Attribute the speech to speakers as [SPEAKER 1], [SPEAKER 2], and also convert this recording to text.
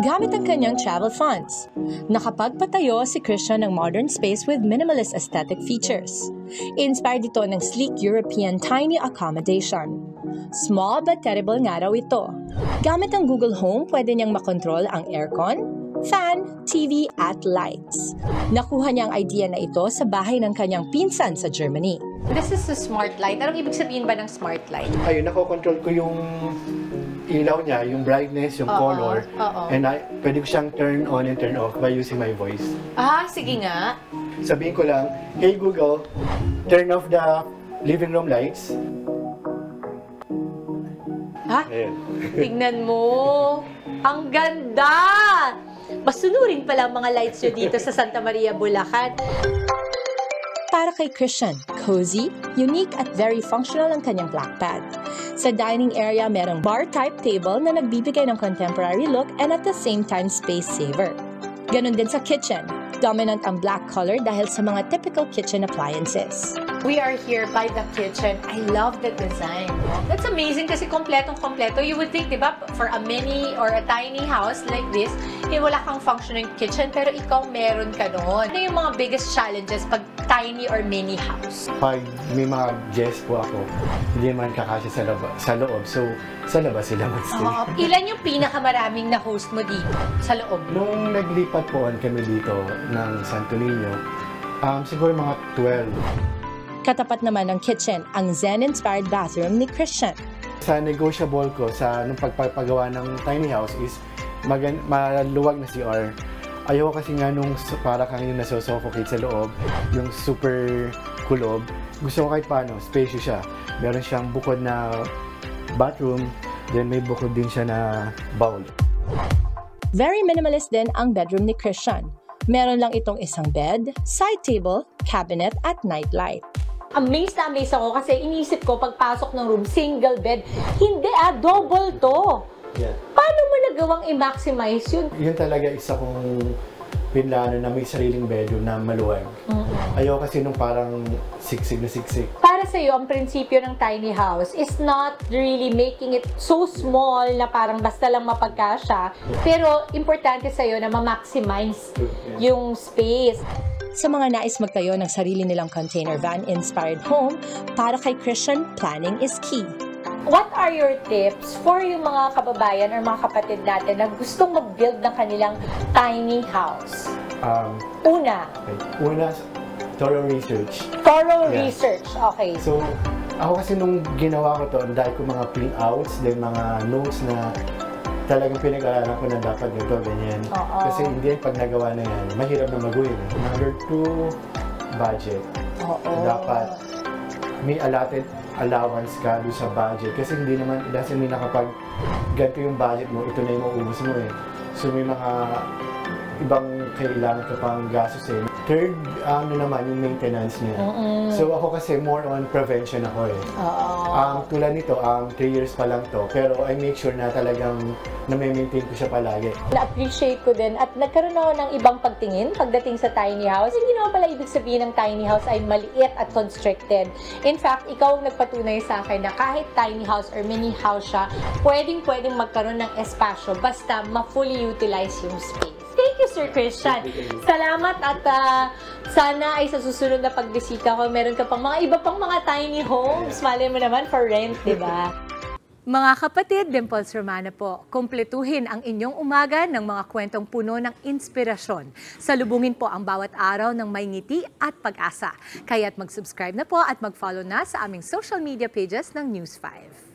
[SPEAKER 1] Gamit ang kanyang travel funds, nakapagpatayo si Christian ng modern space with minimalist aesthetic features. Inspired ito ng sleek European tiny accommodation. Small but terrible nga raw ito. Gamit ang Google Home, pwede niyang makontrol ang aircon, fan, TV at lights. Nakuha niya ang idea na ito sa bahay ng kanyang pinsan sa Germany.
[SPEAKER 2] This is a smart light. Anong ibig sabihin ba ng smart light?
[SPEAKER 3] Ayun, nakokontrol ko yung ilaw niya, yung brightness, yung color. And pwede ko siyang turn on and turn off by using my voice.
[SPEAKER 2] Ah, sige nga.
[SPEAKER 3] Sabihin ko lang, "Hey Google, turn off the living room lights."
[SPEAKER 2] Ha?
[SPEAKER 3] Ayun.
[SPEAKER 2] Tignan mo. Ang ganda! Masunurin pala ang mga lights nyo dito sa Santa Maria, Bulacan.
[SPEAKER 1] Para kay Christian, cozy, unique at very functional ang kanyang black pad. Sa dining area, merong bar-type table na nagbibigay ng contemporary look and at the same time space saver. Ganon din sa kitchen. Dominant ang black color dahil sa mga typical kitchen appliances.
[SPEAKER 2] We are here by the kitchen. I love the design. That's amazing kasi kompletong-kompleto. You would think, di ba, for a mini or a tiny house like this, wala kang functioning kitchen, pero ikaw meron ka doon. Ano yung mga biggest challenges pag tiny or mini house?
[SPEAKER 3] Pag may mga guests po ako, hindi naman kakasya sa loob. So, sa labas sila mag-stay.
[SPEAKER 2] Ilan yung pinakamaraming na host mo dito sa loob?
[SPEAKER 3] Nung naglipat po kami dito ng Santo Niño, siguro mga 12.
[SPEAKER 1] Katapat naman ng kitchen, ang Zen-inspired bathroom ni Christian.
[SPEAKER 3] Sa negotiable ko, nung pagpapagawa ng tiny house is maluwag na CR. Ayoko kasi nga nung para kang yung nasusuffocate sa loob, yung super kulob. Gusto ko kahit paano, spacious siya. Meron siyang bukod na bathroom, then may bukod din siya na bowl.
[SPEAKER 1] Very minimalist din ang bedroom ni Christian. Meron lang itong isang bed, side table, cabinet at nightlight.
[SPEAKER 2] Amazed na amazed ako kasi iniisip ko pagpasok ng room, single bed. Hindi double to.
[SPEAKER 3] Yeah.
[SPEAKER 2] Paano mo nagawang i-maximize yun?
[SPEAKER 3] Yun talaga isa kong pinlano na may sariling bedroom na maluwag. Ayoko kasi nung parang siksik na siksik.
[SPEAKER 2] Para sa'yo, ang prinsipyo ng tiny house is not really making it so small na parang basta lang mapagkasya. Pero importante sa'yo na ma-maximize yung space.
[SPEAKER 1] Sa mga nais magtayo ng sarili nilang container van-inspired home, para kay Christian, planning is key.
[SPEAKER 2] What are your tips for yung mga kababayan or mga kapatid natin na gustong mag-build ng kanilang tiny house? Una,
[SPEAKER 3] Thorough research.
[SPEAKER 2] thorough research. Okay.
[SPEAKER 3] So, ako kasi nung ginawa ko to, ang dahil ko mga printouts, then mga notes na talagang pinag-aaralan ko na dapat nito, ganyan. Kasi hindi pag nagawa na yan, mahirap na mag-uwi. Number 2, budget. Dapat may allotted allowance ka doon sa budget. Kasi hindi naman, it doesn't mean na kapag ganito yung budget mo, ito na yung mauubos mo eh. So may mga ibang kailangan ka pang gastos eh. Third, naman yung maintenance niya. So ako kasi more on prevention ako eh. Tulad nito, 3 years pa lang to, pero I make sure na talagang na-maintain ko siya palagi.
[SPEAKER 2] Na-appreciate ko din at nagkaroon ako ng ibang pagtingin pagdating sa tiny house. Hindi naman pala ibig sabihin ng tiny house ay maliit at constricted. In fact, ikaw ang nagpatunay sa akin na kahit tiny house or mini house siya, pwedeng magkaroon ng espasyo basta ma-fully utilize yung space. Thank you, Sir Christian. Salamat at sana ay sa susunod na pagbisita ko, meron ka pang iba pang mga tiny homes. Malay mo naman for rent, di ba? Mga kapatid, Dimples Romana po, kumpletuhin ang inyong umaga ng mga kwentong puno ng inspirasyon. Salubungin po ang bawat araw ng may ngiti at pag-asa. Kaya't mag-subscribe na po at mag-follow na sa aming social media pages ng News 5.